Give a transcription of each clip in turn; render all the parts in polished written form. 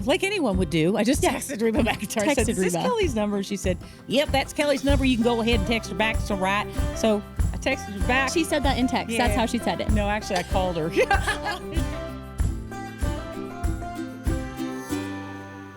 like anyone would do. I just texted Reba back. I said, is this Kelly's number? She said, yep, that's Kelly's number. You can go ahead and text her back. It's all right. So I texted her back. She said that in text. Yeah. That's how she said it. No, actually, I called her.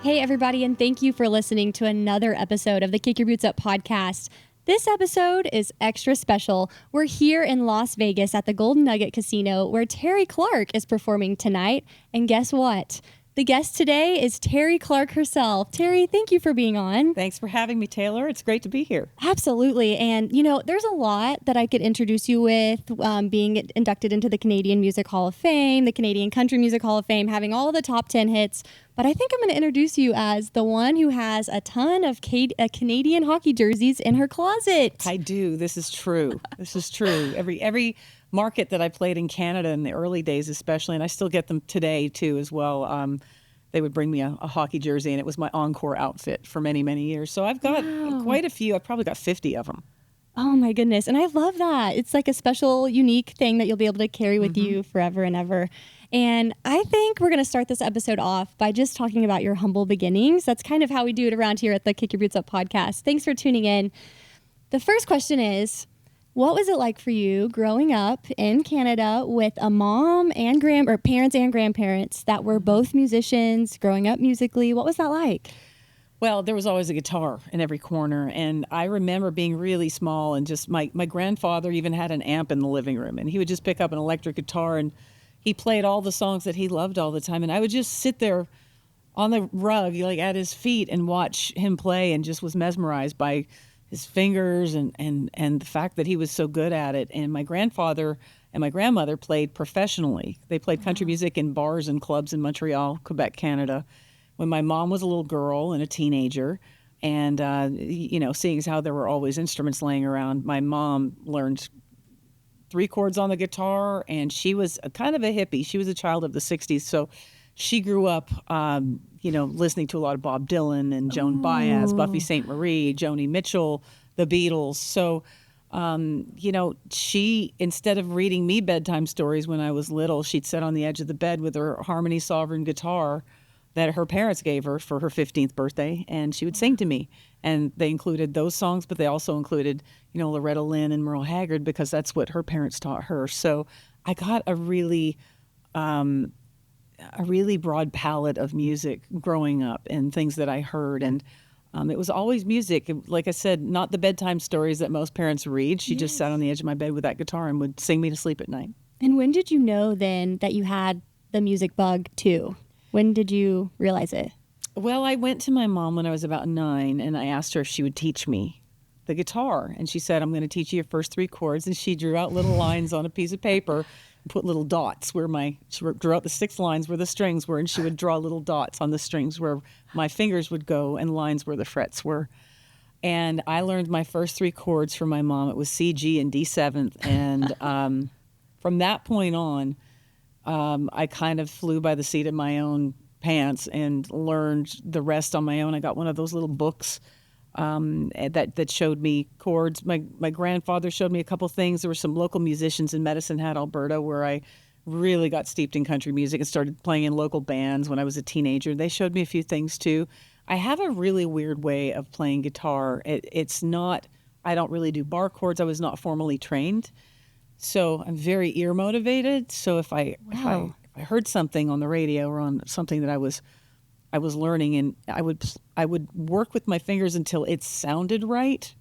Hey, everybody, and thank you for listening to another episode of the Kick Your Boots Up podcast. This episode is extra special. We're here in Las Vegas at the Golden Nugget Casino where Terri Clark is performing tonight. And guess what? The guest today is Terri Clark herself. Terri, thank you for being on. Thanks for having me, Taylor. It's great to be here. Absolutely. And, you know, there's a lot that I could introduce you with, being inducted into the Canadian Music Hall of Fame, the Canadian Country Music Hall of Fame, having all the top 10 hits. But I think I'm going to introduce you as the one who has a ton of Canadian hockey jerseys in her closet. I do. This is true. This is true. Every market that I played in Canada in the early days especially, and I still get them today too as well, they would bring me a hockey jersey, and it was my encore outfit for many, many years. So I've got quite a few. I've probably got 50 of them. Oh my goodness. And I love that. It's like a special, unique thing that you'll be able to carry with you forever and ever. And I think we're going to start this episode off by just talking about your humble beginnings. That's kind of how we do it around here at the Kick Your Boots Up podcast. Thanks for tuning in. The first question is, what was it like for you growing up in Canada with a mom and parents and grandparents that were both musicians, growing up musically? What was that like? Well, there was always a guitar in every corner, and I remember being really small, and just my grandfather even had an amp in the living room, and he would just pick up an electric guitar, and he played all the songs that he loved all the time, and I would just sit there on the rug, like at his feet, and watch him play, and just was mesmerized by his fingers and the fact that he was so good at it. And my grandfather and my grandmother played professionally. They played country music in bars and clubs in Montreal, Quebec, Canada, when my mom was a little girl and a teenager. And, seeing as how there were always instruments laying around, my mom learned 3 chords on the guitar, and she was kind of a hippie. She was a child of the 60s, so she grew up, listening to a lot of Bob Dylan and Joan Baez, Buffy St. Marie, Joni Mitchell, the Beatles. So, she, instead of reading me bedtime stories when I was little, she'd sit on the edge of the bed with her Harmony Sovereign guitar that her parents gave her for her 15th birthday, and she would sing to me. And they included those songs, but they also included, Loretta Lynn and Merle Haggard, because that's what her parents taught her. So I got a really broad palette of music growing up and things that I heard. And it was always music. Like I said, not the bedtime stories that most parents read. She just sat on the edge of my bed with that guitar and would sing me to sleep at night. And when did you know then that you had the music bug too? When did you realize it? Well, I went to my mom when I was about 9, and I asked her if she would teach me the guitar. And she said, I'm going to teach you your first 3 chords. And she drew out little lines on a piece of paper and put little dots she drew out the 6 lines where the strings were, and she would draw little dots on the strings where my fingers would go and lines where the frets were. And I learned my first 3 chords from my mom. It was C, G, and D7. And from that point on, I kind of flew by the seat of my own pants and learned the rest on my own. I got one of those little books that showed me chords. My grandfather showed me a couple things. There were some local musicians in Medicine Hat, Alberta, where I really got steeped in country music and started playing in local bands when I was a teenager. They showed me a few things too. I have a really weird way of playing guitar. It's not, I don't really do bar chords. I was not formally trained. So I'm very ear motivated. So if I heard something on the radio or on something that I was learning, and I would work with my fingers until it sounded right,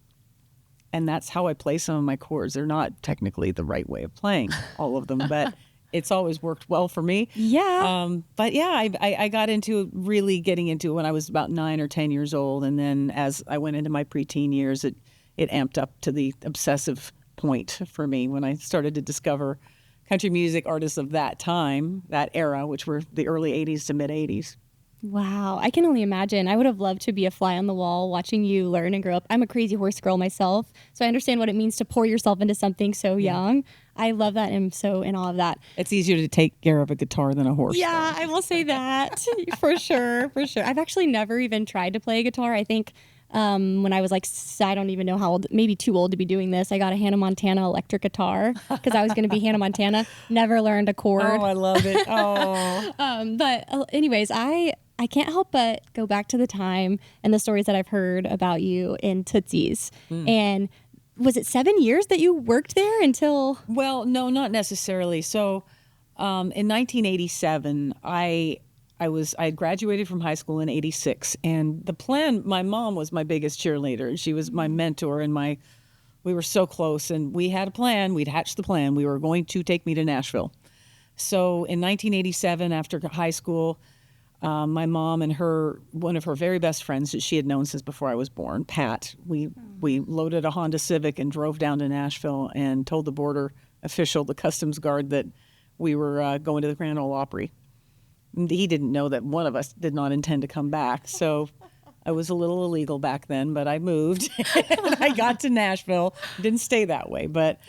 and that's how I play some of my chords. They're not technically the right way of playing all of them, but it's always worked well for me. Yeah. But yeah, I got really getting into it when I was about 9 or 10 years old, and then as I went into my preteen years, it amped up to the obsessive point for me when I started to discover country music artists of that time, that era, which were the early 80s to mid 80s. Wow. I can only imagine. I would have loved to be a fly on the wall watching you learn and grow up. I'm a crazy horse girl myself, so I understand what it means to pour yourself into something so young. I love that and I'm so in awe of that. It's easier to take care of a guitar than a horse. Yeah, I will say that. For sure. I've actually never even tried to play a guitar. I think when I was like, I don't even know how old, maybe too old to be doing this, I got a Hannah Montana electric guitar because I was going to be Hannah Montana. Never learned a chord. Oh, I love it. Oh. But anyways, I can't help but go back to the time and the stories that I've heard about you in Tootsie's. And was it 7 years that you worked there until? Well, no, not necessarily. So in 1987, I had graduated from high school in 86. And the plan, my mom was my biggest cheerleader. And she was my mentor and we were so close. And we had a plan. We'd hatched the plan. We were going to take me to Nashville. So in 1987, after high school, my mom and one of her very best friends that she had known since before I was born, Pat, we loaded a Honda Civic and drove down to Nashville and told the border official, the customs guard, that we were going to the Grand Ole Opry. He didn't know that one of us did not intend to come back. So I was a little illegal back then, but I moved. And I got to Nashville. Didn't stay that way, but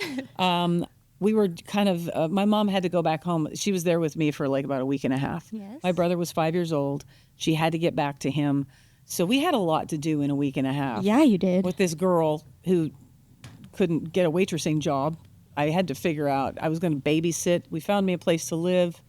we were kind of, my mom had to go back home. She was there with me for like about a week and a half. Yes. My brother was 5 years old. She had to get back to him. So we had a lot to do in a week and a half. Yeah, you did. With this girl who couldn't get a waitressing job. I had to figure out, I was going to babysit. We found me a place to live.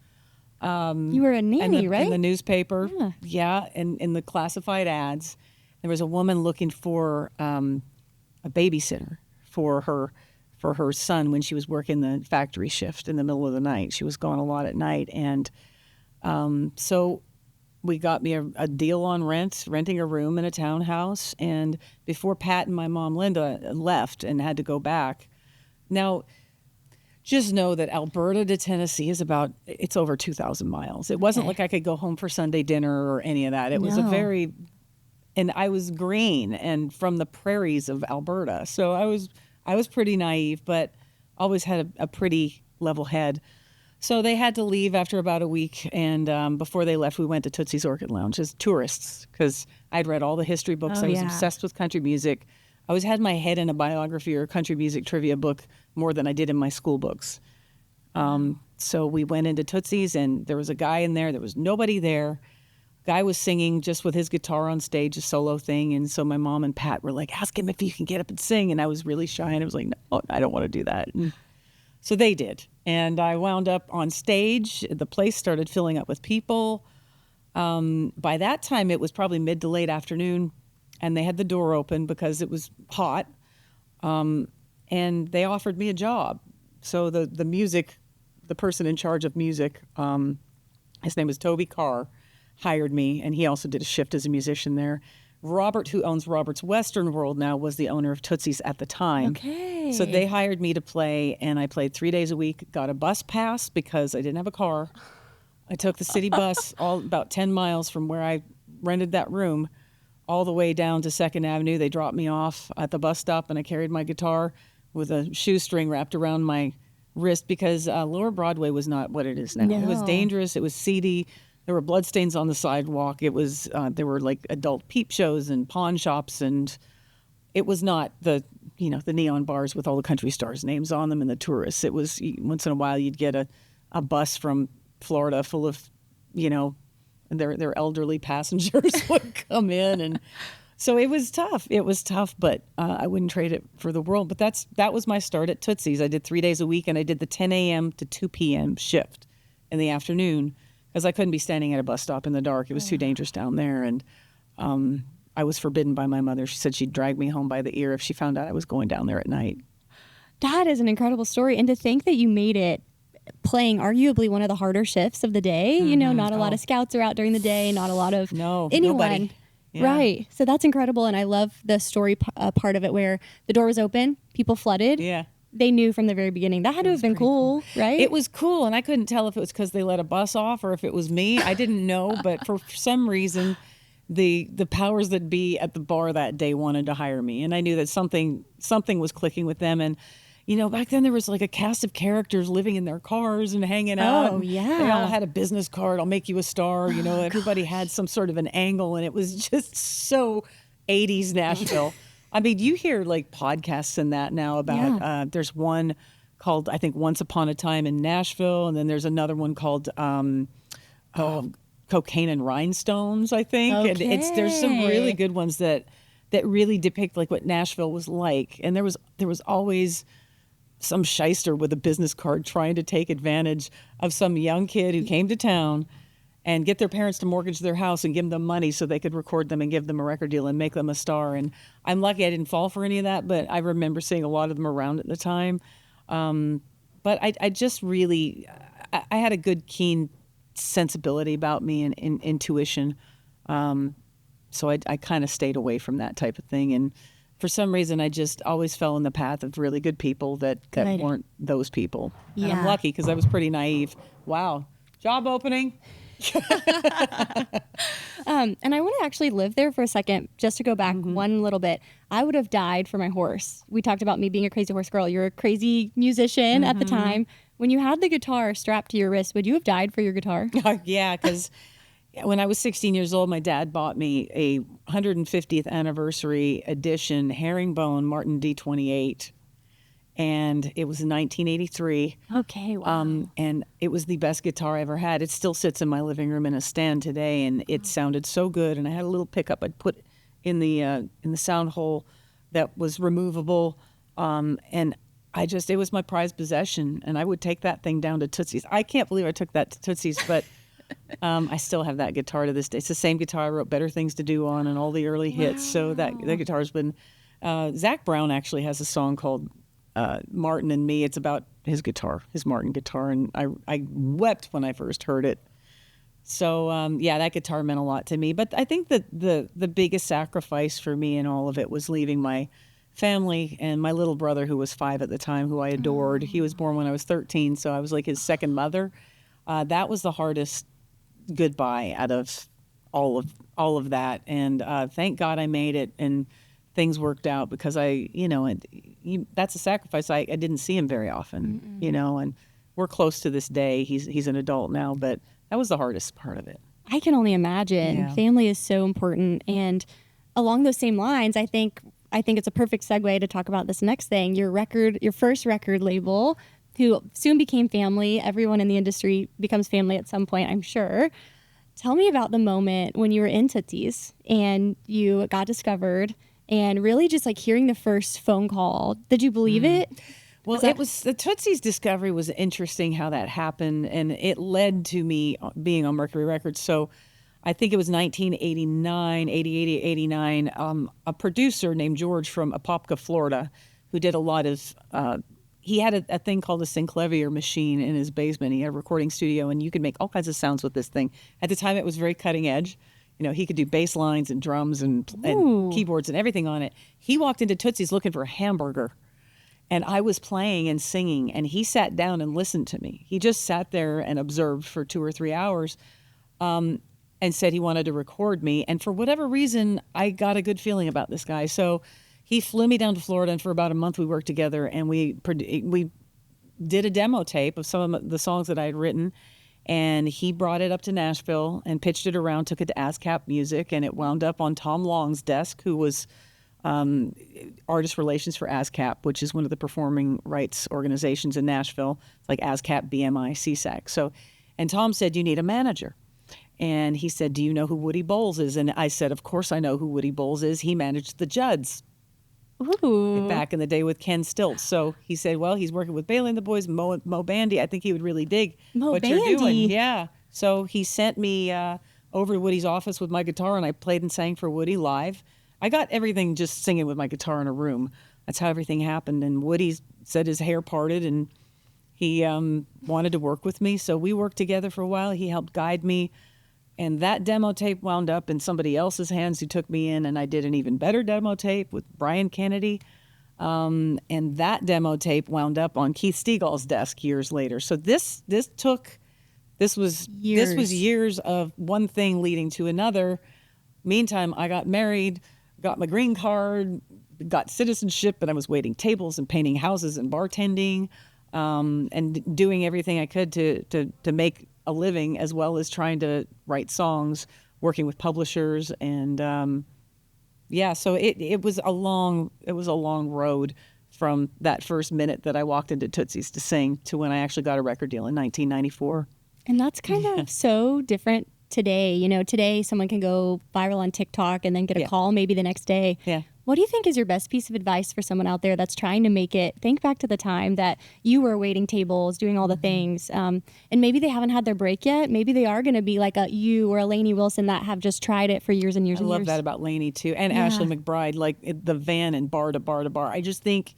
You were a nanny, right? In the newspaper. Yeah. Yeah, and in the classified ads. There was a woman looking for a babysitter for her son when she was working the factory shift in the middle of the night. She was gone a lot at night. And so we got me a deal on renting a room in a townhouse. And before Pat and my mom, Linda, left and had to go back. Now, just know that Alberta to Tennessee it's over 2,000 miles. It wasn't like I could go home for Sunday dinner or any of that. It was and I was green and from the prairies of Alberta. So I was pretty naive, but always had a pretty level head. So they had to leave after about a week. And before they left, we went to Tootsie's Orchid Lounge as tourists because I'd read all the history books. I was obsessed with country music. I always had my head in a biography or country music trivia book more than I did in my school books. So we went into Tootsie's and there was a guy in there. There was nobody there. Guy was singing just with his guitar on stage, a solo thing. And so my mom and Pat were like, ask him if he can get up and sing. And I was really shy and I was like, no, I don't want to do that. And so they did. And I wound up on stage. The place started filling up with people. By that time, it was probably mid to late afternoon. And they had the door open because it was hot. And they offered me a job. So the person in charge of music, his name was Toby Carr, hired me. And he also did a shift as a musician there. Robert, who owns Robert's Western World now, was the owner of Tootsie's at the time. Okay. So they hired me to play, and I played 3 days a week, got a bus pass because I didn't have a car. I took the city bus about 10 miles from where I rented that room all the way down to 2nd Avenue. They dropped me off at the bus stop, and I carried my guitar with a shoestring wrapped around my wrist because Lower Broadway was not what it is now. No. It was dangerous. It was seedy. There were bloodstains on the sidewalk. It was there were like adult peep shows and pawn shops, and it was not the neon bars with all the country stars' names on them and the tourists. It was once in a while you'd get a bus from Florida full of their elderly passengers would come in, and so it was tough. It was tough, but I wouldn't trade it for the world. But that was my start at Tootsie's. I did 3 days a week, and I did the 10 a.m. to 2 p.m. shift in the afternoon. Because I couldn't be standing at a bus stop in the dark. It was too dangerous down there. And I was forbidden by my mother. She said she'd drag me home by the ear if she found out I was going down there at night. That is an incredible story. And to think that you made it playing arguably one of the harder shifts of the day. Mm-hmm. Not a lot of scouts are out during the day. Not a lot of anyone. Nobody. Yeah. Right. So that's incredible. And I love the story part of it where the door was open, people flooded. Yeah. They knew from the very beginning. That had to have been cool, right? It was cool, and I couldn't tell if it was because they let a bus off or if it was me. I didn't know, but for some reason, the powers that be at the bar that day wanted to hire me, and I knew that something was clicking with them. And back then there was like a cast of characters living in their cars and hanging out. Oh, yeah. They all had a business card. I'll make you a star. Everybody had some sort of an angle, and it was just so 80s Nashville. I mean, you hear like podcasts and that now about, there's one called, I think, Once Upon a Time in Nashville. And then there's another one called Cocaine and Rhinestones, I think. Okay. And there's some really good ones that really depict like what Nashville was like. And there was always some shyster with a business card trying to take advantage of some young kid who came to town and get their parents to mortgage their house and give them money so they could record them and give them a record deal and make them a star. And I'm lucky I didn't fall for any of that, but I remember seeing a lot of them around at the time. But I just really, I had a good, keen sensibility about me and intuition. So I kind of stayed away from that type of thing. And for some reason, I just always fell in the path of really good people that weren't those people. Yeah. And I'm lucky because I was pretty naive. Wow. Job opening. And I want to actually live there for a second, just to go back one little bit. I would have died for my horse. We talked about me being a crazy horse girl. You're a crazy musician at the time. When you had the guitar strapped to your wrist, would you have died for your guitar? Yeah, because when I was 16 years old, my dad bought me a 150th anniversary edition herringbone Martin D28. And it was in 1983. Okay, wow. And it was the best guitar I ever had. It still sits in my living room in a stand today, and it sounded so good. And I had a little pickup I'd put in the sound hole that was removable. And it was my prized possession, and I would take that thing down to Tootsie's. I can't believe I took that to Tootsie's, but I still have that guitar to this day. It's the same guitar I wrote Better Things to Do on and all the early hits. So that guitar's been... Zach Brown actually has a song called Martin and Me. It's about his guitar, his Martin guitar, and I wept when I first heard it. So that guitar meant a lot to me. But I think that the biggest sacrifice for me in all of it was leaving my family and my little brother, who was 5 at the time, who I adored. He was born when I was 13, so I was like his second mother. That was the hardest goodbye out of all of that, and thank God I made it and things worked out, because that's a sacrifice. I didn't see him very often, and we're close to this day. He's an adult now, but that was the hardest part of it. I can only imagine. Yeah. Family is so important. And along those same lines, I think it's a perfect segue to talk about this next thing. Your first record label, who soon became family. Everyone in the industry becomes family at some point, I'm sure. Tell me about the moment when you were in Tootsie's and you got discovered, and really just like hearing the first phone call. Did you believe it? Well, it was the Tootsie's discovery was interesting how that happened, and it led to me being on Mercury Records. So I think it was 1989, 88, 89, a producer named George from Apopka, Florida, who did a lot of, he had a thing called a Synclavier machine in his basement. He had a recording studio, and you could make all kinds of sounds with this thing. At the time, it was very cutting edge. He could do bass lines and drums and keyboards and everything on it. He walked into Tootsie's looking for a hamburger, and I was playing and singing, and he sat down and listened to me. He just sat there and observed for 2 or 3 hours, and said he wanted to record me. And for whatever reason, I got a good feeling about this guy. So he flew me down to Florida, and for about a month we worked together, and we did a demo tape of some of the songs that I had written. And he brought it up to Nashville and pitched it around, took it to ASCAP Music, and it wound up on Tom Long's desk, who was artist relations for ASCAP, which is one of the performing rights organizations in Nashville. It's like ASCAP, BMI, CSAC. So, and Tom said, "You need a manager." And he said, "Do you know who Woody Bowles is?" And I said, "Of course I know who Woody Bowles is. He managed the Judds." Ooh. Back in the day with Ken Stilts. So he said, "Well, he's working with Bailey and the Boys, Mo Bandy. I think he would really dig what you're doing." Yeah. So he sent me over to Woody's office with my guitar, and I played and sang for Woody live. I got everything just singing with my guitar in a room. That's how everything happened. And Woody said his hair parted, and he wanted to work with me. So we worked together for a while. He helped guide me. And that demo tape wound up in somebody else's hands, who took me in, and I did an even better demo tape with Brian Kennedy. And that demo tape wound up on Keith Stegall's desk years later. So this was years of one thing leading to another. Meantime, I got married, got my green card, got citizenship, and I was waiting tables and painting houses and bartending, and doing everything I could to make a living, as well as trying to write songs, working with publishers, and so it was a long road from that first minute that I walked into Tootsie's to sing to when I actually got a record deal in 1994. And that's kind of so different today. Today someone can go viral on TikTok and then get a call maybe the next day. Yeah. What do you think is your best piece of advice for someone out there that's trying to make it? Think back to the time that you were waiting tables, doing all the things, and maybe they haven't had their break yet. Maybe they are going to be like a you or a Lainey Wilson that have just tried it for years and years I and love years. that about Lainey too, and Ashley McBryde, like the van and bar to bar to bar. I just think,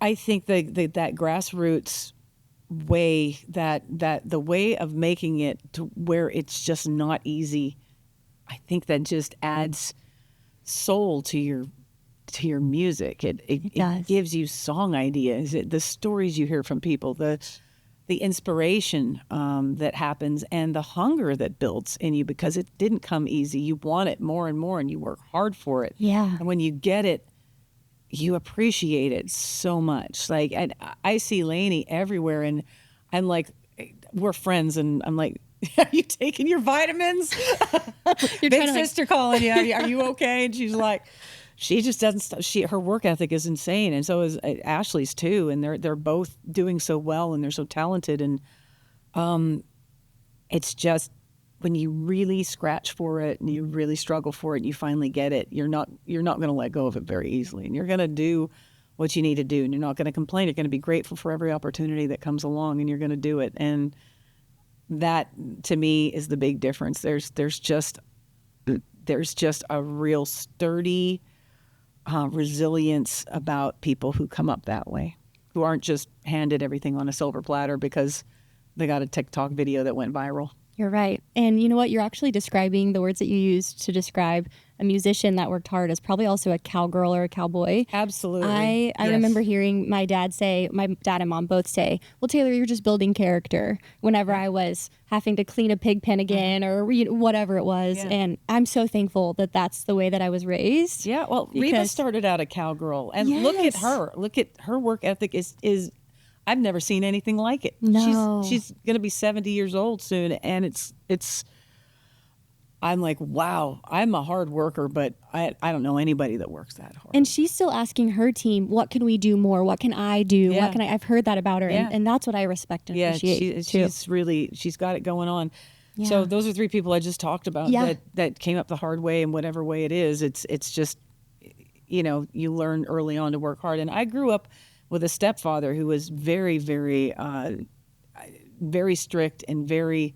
I think that grassroots way, that the way of making it to where it's just not easy, I think that just adds soul to your music. It gives you song ideas, the stories you hear from people, the inspiration that happens, and the hunger that builds in you, because it didn't come easy. You want it more and more, and you work hard for it. Yeah. And when you get it, you appreciate it so much. Like, I see Lainey everywhere, and I'm like, we're friends, and I'm like, are you taking your vitamins? Big sister calling you. Are you okay? And she's like, she just doesn't her work ethic is insane, and so is Ashley's too, and they're both doing so well, and they're so talented, and it's just, when you really scratch for it and you really struggle for it and you finally get it, you're not going to let go of it very easily, and you're going to do what you need to do, and you're not going to complain. You're going to be grateful for every opportunity that comes along, and you're going to do it. And that, to me, is the big difference. There's just a real sturdy resilience about people who come up that way, who aren't just handed everything on a silver platter because they got a TikTok video that went viral. You're right. And you know what? You're actually describing the words that you used to describe a musician that worked hard as probably also a cowgirl or a cowboy. Absolutely. I remember hearing my dad and mom both say, well, Taylor, you're just building character, whenever I was having to clean a pig pen again or whatever it was. Yeah. And I'm so thankful that that's the way that I was raised. Yeah. Well, Reba started out a cowgirl, and look at her. Look at her work ethic is I've never seen anything like it. No. She's going to be 70 years old soon, and it's I'm like, wow, I'm a hard worker, but I don't know anybody that works that hard. And she's still asking her team, what can we do more? What can I do? Yeah. What can I've heard that about her, and that's what I respect and appreciate too. She's got it going on. Yeah. So those are three people I just talked about that came up the hard way, in whatever way it is. It's just, you learn early on to work hard. And I grew up with a stepfather who was very, very, very strict and very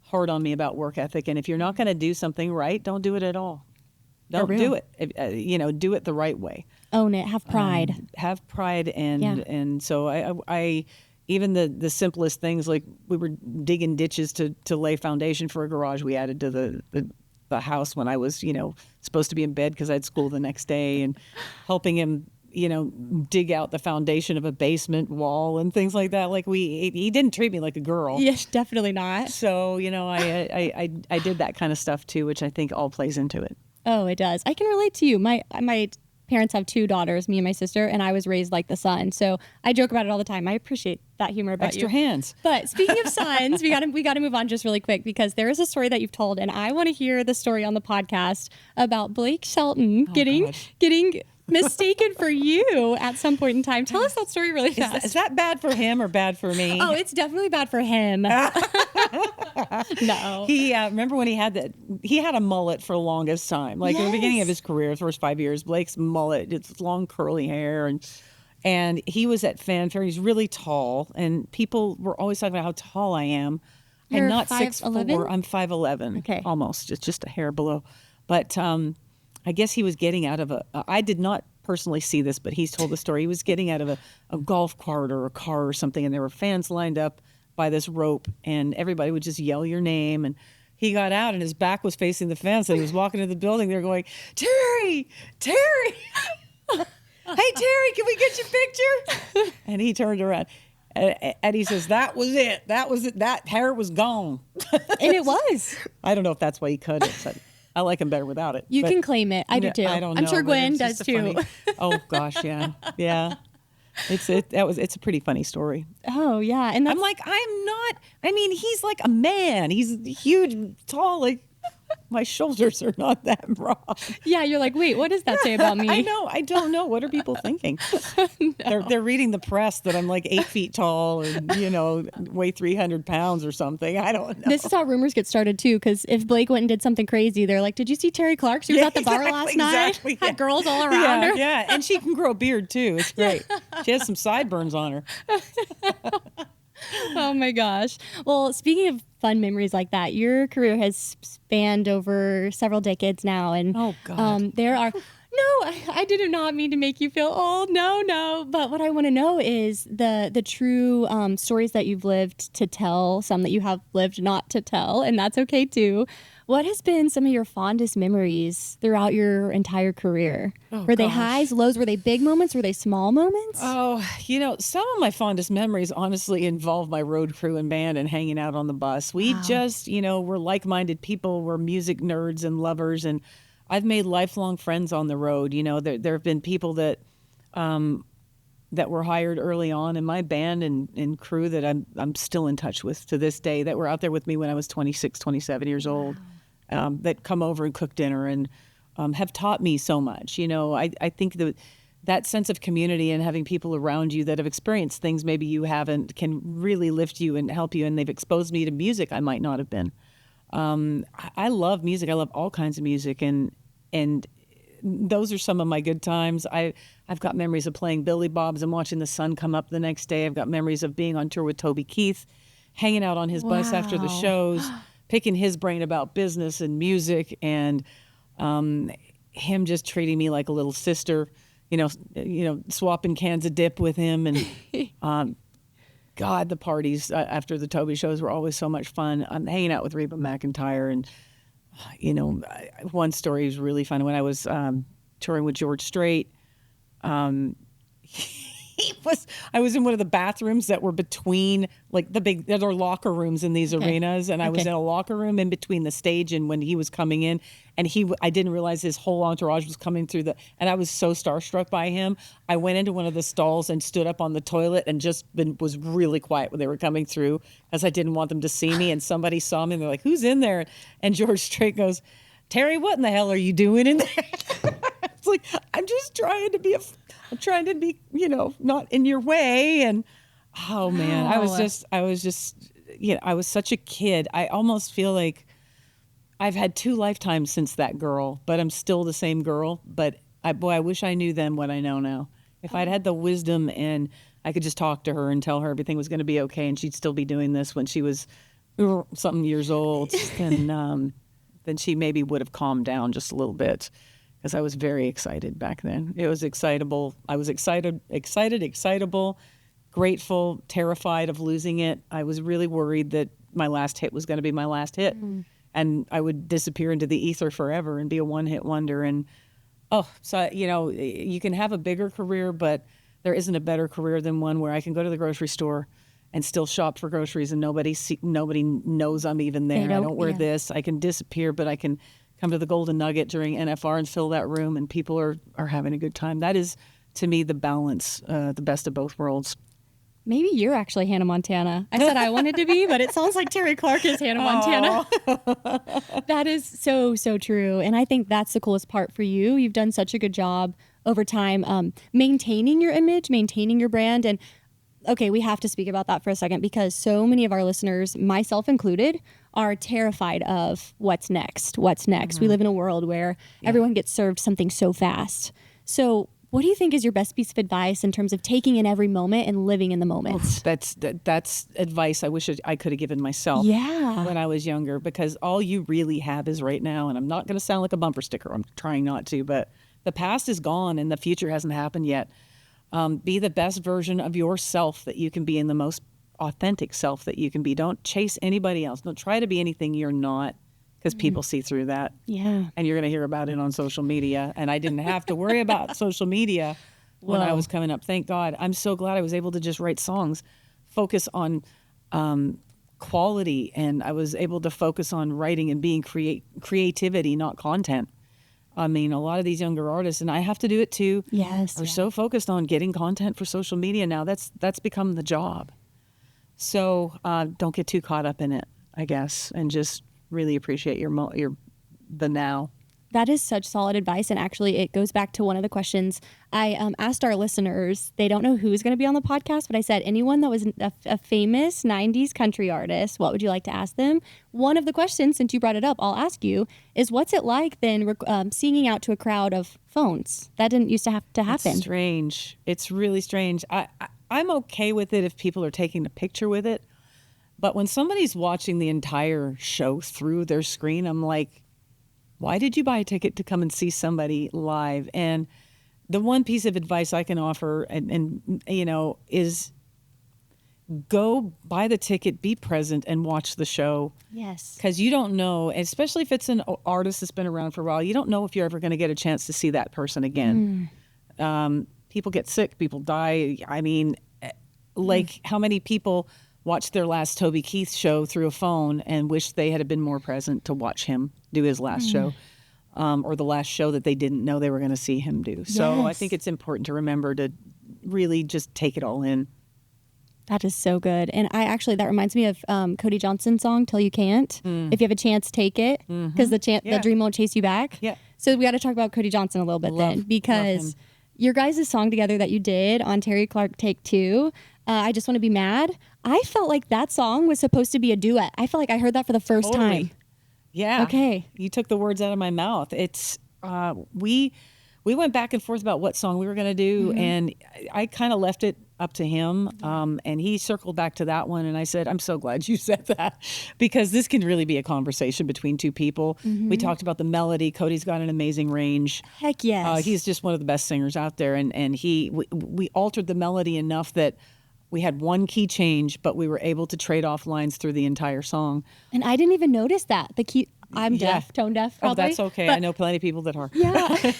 hard on me about work ethic. And if you're not going to do something right, don't do it at all. Don't do it. Do it the right way. Own it. Have pride. Have pride, and so I even the simplest things, like we were digging ditches to lay foundation for a garage we added to the house when I was supposed to be in bed because I had school the next day, and helping him dig out the foundation of a basement wall and things like that. Like he didn't treat me like a girl. Yes, definitely not. So I did that kind of stuff too, which I think all plays into it. Oh, it does. I can relate to you. My parents have two daughters, me and my sister, and I was raised like the son. So I joke about it all the time. I appreciate that humor about Extra you. hands. But speaking of sons, we got to move on just really quick, because there is a story that you've told, and I want to hear the story on the podcast about Blake Shelton getting mistaken for you at some point in time. Tell us that story really fast. Is that bad for him or bad for me? Oh, it's definitely bad for him. No. He remember when he had a mullet for the longest time. Like in the beginning of his career, the first 5 years, Blake's mullet, it's long curly hair, and he was at Fanfare. He's really tall, and people were always talking about how tall I am. You're I'm not 5'11"? 6'4". I'm 5'11". Okay. Almost. It's just a hair below. But I guess he was getting out of I did not personally see this, but he's told the story. He was getting out of a golf cart or a car or something, and there were fans lined up by this rope, and everybody would just yell your name. And he got out, and his back was facing the fence, and he was walking into the building. They were going, Terri! Hey, Terri, can we get your picture? And he turned around. And he says, that was it. That hair was gone. And it was. I don't know if that's why he cut it. So I like him better without it. You can claim it. I do too. I don't know. I'm sure Gwen does too. Oh gosh, yeah. It's a pretty funny story. Oh yeah, and I'm like, he's like a man. He's huge, tall, like my shoulders are not that broad. Yeah, you're like, wait, what does that say about me? I know. I don't know. What are people thinking? No. They're reading the press that I'm like 8 feet tall and, weigh 300 pounds or something. I don't know. This is how rumors get started, too, because if Blake went and did something crazy, they're like, did you see Terri Clark? She was at the bar last night. Yeah. Had girls all around her. Yeah, and she can grow a beard, too. It's great. She has some sideburns on her. Oh my gosh. Well, speaking of fun memories like that, your career has spanned over several decades now. And oh, God. There are... No, I did not mean to make you feel old. No. But what I want to know is the true stories that you've lived to tell, some that you have lived not to tell, and that's okay too. What has been some of your fondest memories throughout your entire career? Oh, were they highs, lows? Were they big moments? Were they small moments? Oh, some of my fondest memories honestly involve my road crew and band and hanging out on the bus. We just, we're like-minded people. We're music nerds and lovers, and I've made lifelong friends on the road. There have been people that were hired early on in my band and crew that I'm still in touch with to this day, that were out there with me when I was 26, 27 years old, that come over and cook dinner and have taught me so much. I think that sense of community and having people around you that have experienced things maybe you haven't can really lift you and help you, and they've exposed me to music I might not have been. I love music. I love all kinds of music, and those are some of my good times. I've got memories of playing Billy Bob's and watching the sun come up the next day. I've got memories of being on tour with Toby Keith, hanging out on his bus after the shows, picking his brain about business and music, and him just treating me like a little sister. Swapping cans of dip with him, and God, the parties after the Toby shows were always so much fun. I'm hanging out with Reba McEntire, and one story was really fun. When I was touring with George Strait, I was in one of the bathrooms that were between there are locker rooms in these arenas, and I was in a locker room in between the stage and when he was coming in, and I didn't realize his whole entourage was coming through and I was so starstruck by him. I went into one of the stalls and stood up on the toilet and was really quiet when they were coming through, because I didn't want them to see me, and somebody saw me and they're like, "Who's in there?" And George Strait goes, "Terri, what in the hell are you doing in there?" It's like, I'm just trying to be not in your way. And oh man, I was such a kid. I almost feel like I've had 2 lifetimes since that girl, but I'm still the same girl. But I wish I knew then what I know now. If I'd had the wisdom and I could just talk to her and tell her everything was going to be okay, and she'd still be doing this when she was something years old, then she maybe would have calmed down just a little bit. Because I was very excited back then. It was excitable. I was excitable, grateful, terrified of losing it. I was really worried that my last hit was going to be my last hit. Mm-hmm. And I would disappear into the ether forever and be a one-hit wonder. And, you can have a bigger career, but there isn't a better career than one where I can go to the grocery store and still shop for groceries and nobody knows I'm even there. I don't wear this. I can disappear, but I can come to the Golden Nugget during NFR and fill that room, and people are having a good time. That is, to me, the balance, the best of both worlds. Maybe you're actually Hannah Montana. I said I wanted to be, but it sounds like Terri Clark is Hannah Montana. That is so, so true. And I think that's the coolest part for you. You've done such a good job over time maintaining your image, maintaining your brand. And okay, we have to speak about that for a second, because so many of our listeners, myself included, are terrified of what's next. Mm-hmm. We live in a world where everyone gets served something so fast. So what do you think is your best piece of advice in terms of taking in every moment and living in the moment? That's advice I wish I could have given myself when I was younger, because all you really have is right now. And I'm not going to sound like a bumper sticker. I'm trying not to, but the past is gone and the future hasn't happened yet. Be the best version of yourself that you can be, in the most authentic self that you can be. Don't chase anybody else. Don't try to be anything you're not, because people see through that. Yeah. And you're going to hear about it on social media. And I didn't have to worry about social media when I was coming up. Thank God. I'm so glad I was able to just write songs, focus on quality, and I was able to focus on writing and being creativity, not content. I mean, a lot of these younger artists, and I have to do it too, are so focused on getting content for social media now. That's become the job. So don't get too caught up in it, I guess, and just really appreciate your the now. That is such solid advice. And actually, it goes back to one of the questions I asked our listeners. They don't know who's going to be on the podcast, but I said, anyone that was a famous 90s country artist, what would you like to ask them? One of the questions, since you brought it up, I'll ask you, is what's it like then singing out to a crowd of phones? That didn't used to have to happen. It's strange. It's really strange. I'm okay with it if people are taking a picture with it. But when somebody's watching the entire show through their screen, I'm like, why did you buy a ticket to come and see somebody live? And the one piece of advice I can offer and is go buy the ticket, be present, and watch the show. Yes. Because you don't know, especially if it's an artist that's been around for a while, you don't know if you're ever going to get a chance to see that person again. People get sick, people die. I mean, how many people watched their last Toby Keith show through a phone and wish they had been more present to watch him do his last show, or the last show that they didn't know they were going to see him do. So I think it's important to remember to really just take it all in. That is so good. And that reminds me of Cody Johnson's song, Till You Can't. If you have a chance, take it, because the dream won't chase you back. Yeah. So we got to talk about Cody Johnson a little bit then, because your guys' song together that you did on Terri Clark Take 2, I Just Want to Be Mad, I felt like that song was supposed to be a duet. I felt like I heard that for the first time. Yeah. Okay. You took the words out of my mouth. It's we went back and forth about what song we were going to do, and I kind of left it up to him, and he circled back to that one, and I said, I'm so glad you said that, because this can really be a conversation between two people. We talked about the melody. Cody's got an amazing range. Heck yes. He's just one of the best singers out there, and we altered the melody enough that we had one key change, but we were able to trade off lines through the entire song. And I didn't even notice that. The key, I'm deaf, tone deaf, probably. Oh, that's okay. I know plenty of people that are. Yeah.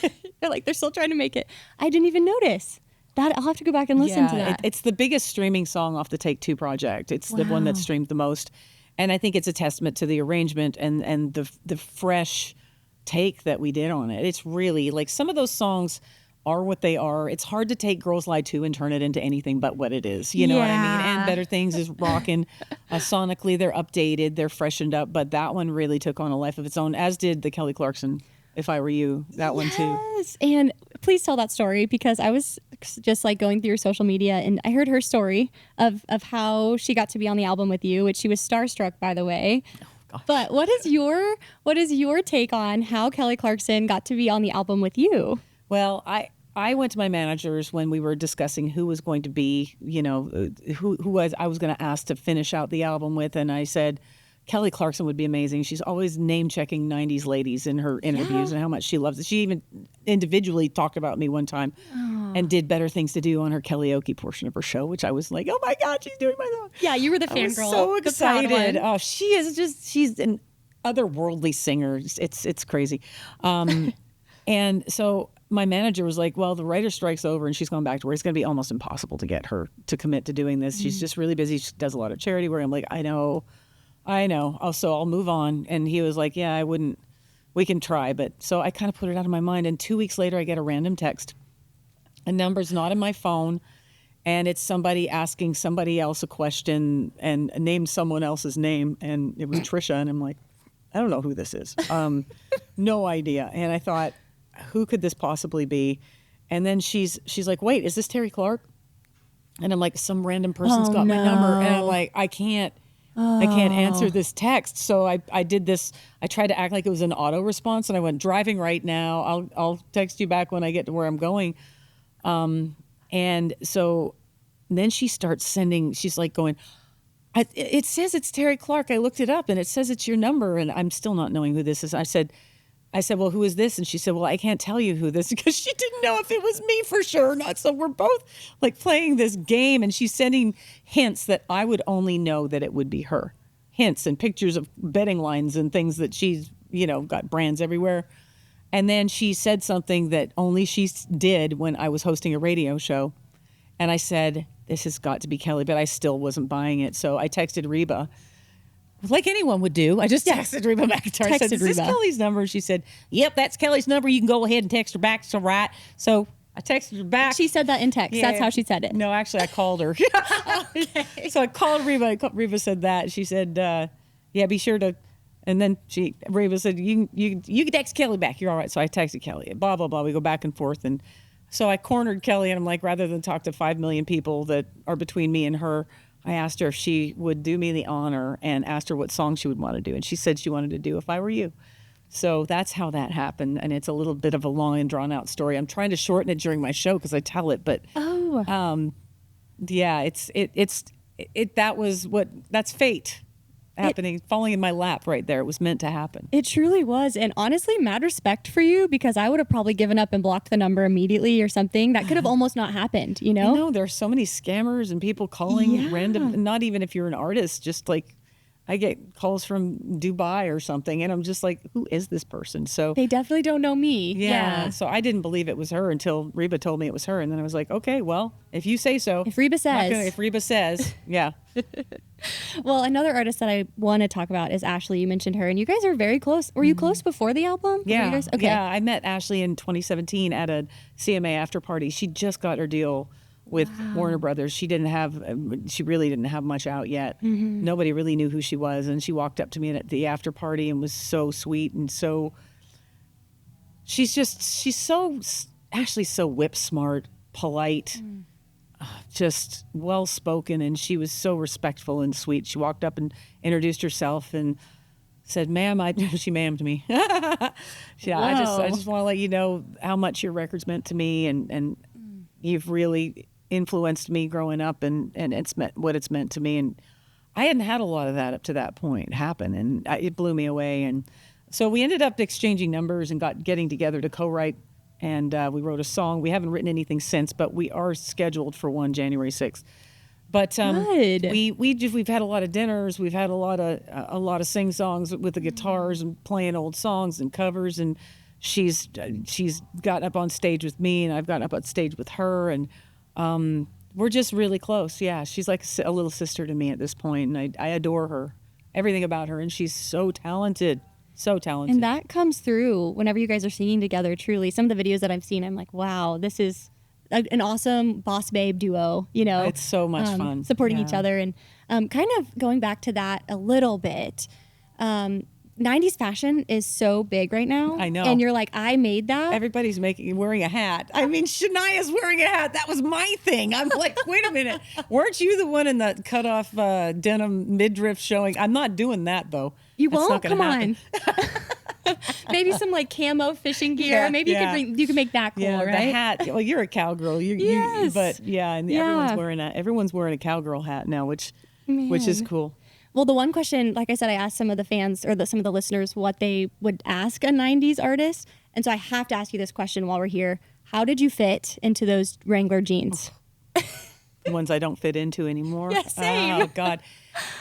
They're still trying to make it. I didn't even notice. I'll have to go back and listen to that. It's the biggest streaming song off the Take 2 project. It's the one that streamed the most. And I think it's a testament to the arrangement and the fresh take that we did on it. It's really, like, some of those songs are what they are. It's hard to take Girls Lie 2 and turn it into anything but what it is. You know what I mean? And Better Things is rocking. Sonically, they're updated, they're freshened up, but that one really took on a life of its own, as did the Kelly Clarkson, If I Were You, that one too. Yes, and please tell that story, because I was just like going through your social media and I heard her story of how she got to be on the album with you, which she was starstruck, by the way. Oh, but what is your take on how Kelly Clarkson got to be on the album with you? Well, I went to my managers when we were discussing who was going to be, who I was going to ask to finish out the album with, and I said Kelly Clarkson would be amazing. She's always name-checking 90s ladies in her interviews and how much she loves it. She even individually talked about me one time and did Better Things to Do on her karaoke portion of her show, which I was like, oh my God, she's doing my song. Yeah, you were the fangirl. So excited. Oh, she's an otherworldly singer. It's crazy. And so my manager was like, well, the writer strike's over and she's gone back to work. It's going to be almost impossible to get her to commit to doing this. She's just really busy. She does a lot of charity work. I'm like, I know. Oh, so I'll move on. And he was like, yeah, I wouldn't. We can try. But so I kind of put it out of my mind. And 2 weeks later, I get a random text. A number's not in my phone. And it's somebody asking somebody else a question and named someone else's name. And it was Trisha. And I'm like, I don't know who this is. No idea. And I thought, who could this possibly be? And then she's like, wait, is this Terri Clark? And I'm like, some random person's got my number. And I'm like, I can't answer this text. So I did this. I tried to act like it was an auto response, and I went, driving right now. I'll text you back when I get to where I'm going. And so then she starts sending, she's like going, it says it's Terri Clark. I looked it up and it says it's your number, and I'm still not knowing who this is. I said, well, who is this? And she said, well, I can't tell you who this is, because she didn't know if it was me for sure or not. So we're both like playing this game, and she's sending hints that I would only know that it would be her. Hints and pictures of betting lines and things that she's, got brands everywhere. And then she said something that only she did when I was hosting a radio show. And I said, this has got to be Kelly, but I still wasn't buying it. So I texted Reba, like anyone would do. I just texted Reba back to her. I said, is this Kelly's number? She said, yep, that's Kelly's number. You can go ahead and text her back. So right. So I texted her back. She said that in text. Yeah. That's how she said it. No, actually, I called her. Okay. So I called Reba. Reba said that. She said, yeah, be sure to And then Reba said, you can text Kelly back. You're all right. So I texted Kelly, blah, blah, blah. We go back and forth. And so I cornered Kelly, and I'm like, rather than talk to 5 million people that are between me and her, I asked her if she would do me the honor and asked her what song she would want to do. And she said she wanted to do If I Were You. So that's how that happened. And it's a little bit of a long and drawn out story. I'm trying to shorten it during my show because I tell it. But yeah, that's fate. Happening, falling in my lap right there. It was meant to happen. It truly was. And honestly, mad respect for you, because I would have probably given up and blocked the number immediately or something. That could have almost not happened, you know? I know, there's so many scammers and people calling random, not even if you're an artist, just like I get calls from Dubai or something, and I'm just like, who is this person? So they definitely don't know me. Yeah. So I didn't believe it was her until Reba told me it was her, and then I was like, okay, well, if you say so. If Reba says, yeah. Well, another artist that I want to talk about is Ashley. You mentioned her, and you guys are very close. Were you close before the album? Yeah. Okay. Yeah, I met Ashley in 2017 at a CMA after party. She just got her deal with Warner Brothers. She really didn't have much out yet. Mm-hmm. Nobody really knew who she was, and she walked up to me at the after party and was so sweet and so. Ashley's so whip smart, polite. Just well spoken, and she was so respectful and sweet. She walked up and introduced herself and said, "Ma'am," she ma'amed me. Yeah, I just want to let you know how much your record's meant to me, and you've really influenced me growing up, and it's meant what it's meant to me. And I hadn't had a lot of that up to that point happen, and it blew me away. And so we ended up exchanging numbers and getting together to co-write. And we wrote a song. We haven't written anything since, but we are scheduled for one January 6th. But Good. we've had a lot of dinners. We've had a lot of sing songs with the guitars and playing old songs and covers. And she's gotten up on stage with me, and I've gotten up on stage with her, and we're just really close. Yeah, she's like a little sister to me at this point, and I adore her, everything about her, and she's so talented. So talented. And that comes through whenever you guys are singing together, truly. Some of the videos that I've seen, I'm like, wow, this is an awesome boss babe duo, you know. It's so much fun. Supporting each other. And kind of going back to that a little bit, 90s fashion is so big right now. I know. And you're like, I made that. Everybody's wearing a hat. I mean, Shania's wearing a hat. That was my thing. I'm like, wait a minute. Weren't you the one in the cut off denim midriff showing? I'm not doing that, though. You That's won't? Come happen. on. Maybe some like camo fishing gear. Yeah, Maybe you could make that cool, yeah, right? The hat. Well, you're a cowgirl. Yes. Everyone's wearing a cowgirl hat now, which is cool. Well, the one question, like I said, I asked some of the fans or some of the listeners what they would ask a 90s artist. And so I have to ask you this question while we're here. How did you fit into those Wrangler jeans? The ones I don't fit into anymore. Yeah, same. Oh, God.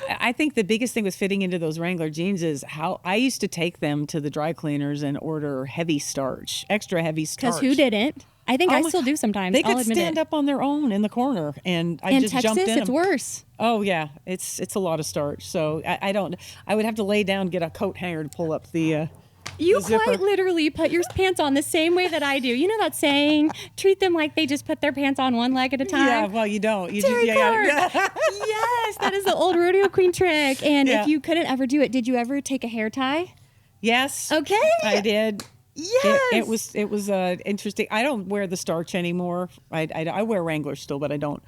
I think the biggest thing with fitting into those Wrangler jeans is how I used to take them to the dry cleaners and order heavy starch, extra heavy starch. Because who didn't? I think I still do sometimes. They I'll could admit stand it. up on their own in the corner, and I just jumped in. In Texas, it's worse. Oh yeah, it's a lot of starch. So I would have to lay down, get a coat hanger to pull up the. You the quite literally put your pants on the same way that I do. You know that saying, treat them like they just put their pants on one leg at a time? Yeah, well, you don't. You Terri just, Clark. Yes, that is the old rodeo queen trick. And if you couldn't ever do it, did you ever take a hair tie? Yes. Okay. I did. Yes. It was interesting. I don't wear the starch anymore. I wear Wranglers still, but I don't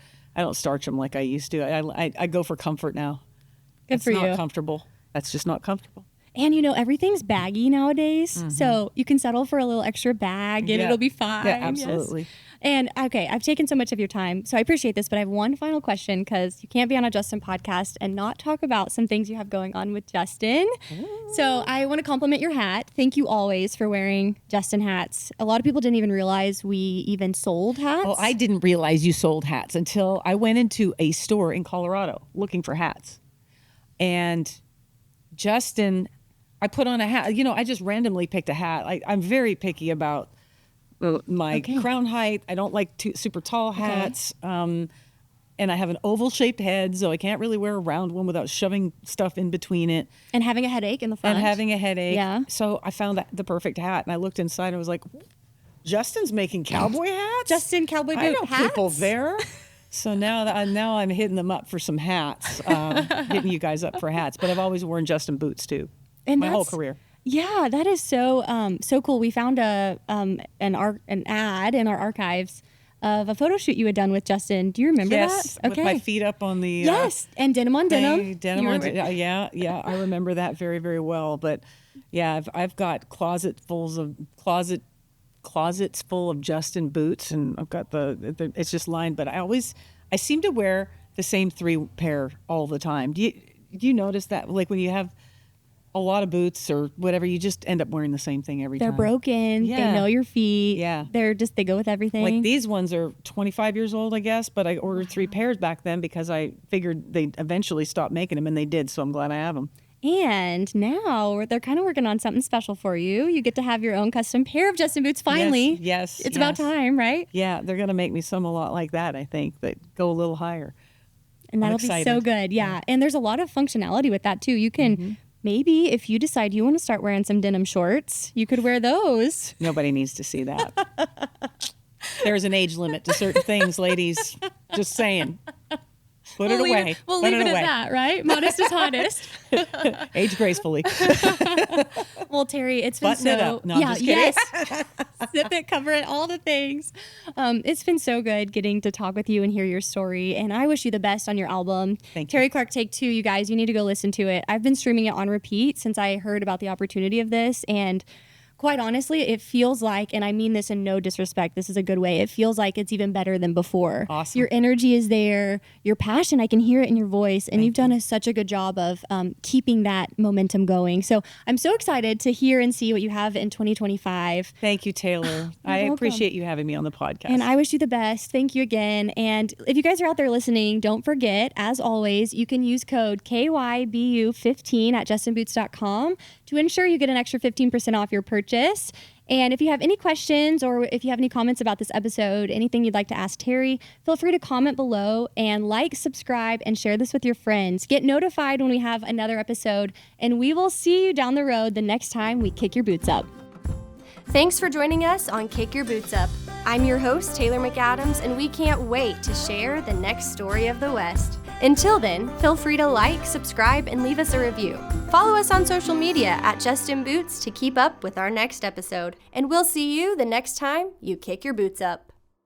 starch them like I used to. I go for comfort now. Good for you. It's not comfortable. That's just not comfortable. And you know, everything's baggy nowadays. Mm-hmm. So you can settle for a little extra bag and it'll be fine. Yeah, absolutely. Yes. And okay, I've taken so much of your time, so I appreciate this, but I have one final question because you can't be on a Justin podcast and not talk about some things you have going on with Justin. Ooh. So I want to compliment your hat. Thank you always for wearing Justin hats. A lot of people didn't even realize we even sold hats. Oh, I didn't realize you sold hats until I went into a store in Colorado looking for hats. And Justin, I put on a hat. You know, I just randomly picked a hat. I'm very picky about my crown height. I don't like super tall hats. And I have an oval shaped head, so I can't really wear a round one without shoving stuff in between it. And having a headache in the front. Yeah. So I found the perfect hat, and I looked inside and I was like, Justin's making cowboy hats? Justin cowboy boot I know hats? people there. So now I'm hitting them up for some hats, hitting you guys up for hats. But I've always worn Justin boots too. And my whole career. Yeah, that is so cool. We found an ad in our archives of a photo shoot you had done with Justin. Do you remember Yes, that? with my feet up on the yes, and denim on denim. Yeah, I remember that very, very well. But yeah, I've got closets full of Justin boots, and I've got it's just lined. But I seem to wear the same 3 pair all the time. Do you notice that? Like when you have a lot of boots or whatever, you just end up wearing the same thing every time. They're broken. Yeah. They know your feet. Yeah. They go with everything. Like these ones are 25 years old, I guess, but I ordered 3 pairs back then because I figured they'd eventually stop making them, and they did, so I'm glad I have them. And now they're kind of working on something special for you. You get to have your own custom pair of Justin boots finally. Yes. It's about time, right? Yeah, they're going to make me some a lot like that, I think, that go a little higher. And that'll be so good. Yeah. And there's a lot of functionality with that too. You can maybe if you decide you want to start wearing some denim shorts, you could wear those. Nobody needs to see that. There's an age limit to certain things, ladies. Just saying. Put it away. We'll leave it at that, right? Modest is hottest. Age gracefully. Well, Terri, it's been Button it up. No, I'm just kidding. Yes. Zip it, cover it, all the things. It's been so good getting to talk with you and hear your story. And I wish you the best on your album. Thank you. Terri Clark Take 2, you guys, you need to go listen to it. I've been streaming it on repeat since I heard about the opportunity of this. And quite honestly, it feels like, and I mean this in no disrespect, this is a good way, it feels like it's even better than before. Awesome. Your energy is there, your passion, I can hear it in your voice, and you've done such a good job of keeping that momentum going. So I'm so excited to hear and see what you have in 2025. Thank you, Taylor. I appreciate you having me on the podcast. And I wish you the best. Thank you again. And if you guys are out there listening, don't forget, as always, you can use code KYBU15 at justinboots.com to ensure you get an extra 15% off your purchase. And if you have any questions or if you have any comments about this episode, anything you'd like to ask Terri, feel free to comment below and like, subscribe, and share this with your friends. Get notified when we have another episode, and we will see you down the road the next time we kick your boots up. Thanks for joining us on Kick Your Boots Up. I'm your host, Taylor McAdams, and we can't wait to share the next story of the West. Until then, feel free to like, subscribe, and leave us a review. Follow us on social media at Justin Boots to keep up with our next episode. And we'll see you the next time you kick your boots up.